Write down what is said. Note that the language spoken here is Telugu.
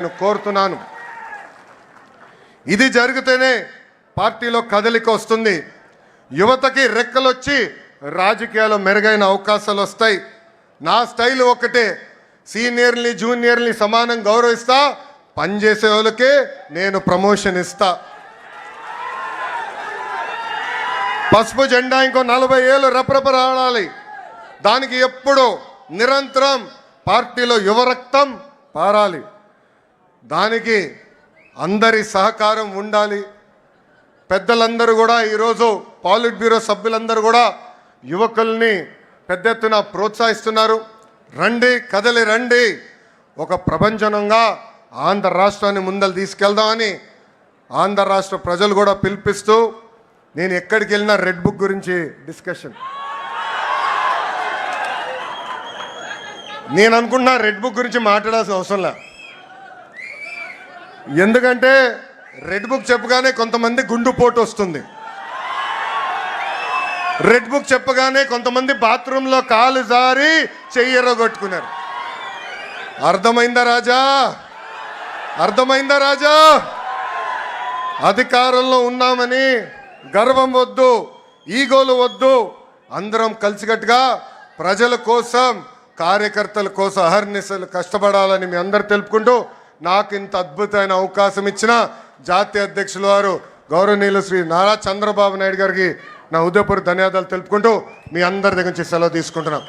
నేను కోరుతున్నాను. ఇది జరిగితేనే పార్టీలో కదలిక వస్తుంది. యువతకి రెక్కలొచ్చి రాజకీయాల్లో మెరుగైన అవకాశాలు వస్తాయి. నా స్టైల్ ఒకటే, సీనియర్ని జూనియర్ని సమానం గౌరవిస్తా, పనిచేసే వాళ్ళకే నేను ప్రమోషన్ ఇస్తా. పసుపు జెండా ఇంకో 40 ఏళ్ళు రెపరెపలాడాలి. దానికి ఎప్పుడూ నిరంతరం పార్టీలో యువరక్తం పారాలి. దానికి అందరి సహకారం ఉండాలి. పెద్దలందరూ కూడా ఈరోజు పాలిట్ బ్యూరో సభ్యులందరూ కూడా యువకుల్ని పెద్ద ఎత్తున ప్రోత్సహిస్తున్నారు. రండి, కదలి రండి, ఒక ప్రపంచనంగా ఆంధ్ర రాష్ట్రాన్ని ముందలు తీసుకెళ్దామని ఆంధ్ర రాష్ట్ర ప్రజలు కూడా పిలిపిస్తూ, నేను ఎక్కడికి వెళ్ళినా రెడ్ బుక్ గురించి డిస్కషన్. నేను అనుకుంటున్నా రెడ్ బుక్ గురించి మాట్లాడాల్సిన అవసరం లే. ఎందుకంటే రెడ్ బుక్ చెప్పగానే కొంతమంది గుండుపోటు వస్తుంది. రెడ్ బుక్ చెప్పగానే కొంతమంది బాత్రూంలో కాలు జారి చెయ్యరగొట్టుకున్నారు. అర్థమైందా రాజా? అర్థమైందా రాజా? అధికారంలో ఉన్నామని గర్వం వద్దు, ఈగోలు వద్దు. అందరం కలిసికట్టుగా ప్రజల కోసం, కార్యకర్తల కోసం అహర్నిశలు కష్టపడాలని మీ అందరు తెలుపుకుంటూ, నాకు ఇంత అద్భుతమైన అవకాశం ఇచ్చిన జాతీయ అధ్యక్షుల వారు గౌరవనీయులు శ్రీ నారా చంద్రబాబు నాయుడు గారికి నా హృదయపూర్వక ధన్యవాదాలు తెలుపుకుంటూ మీ అందరి దగ్గర నుంచి సెలవు తీసుకుంటున్నాం.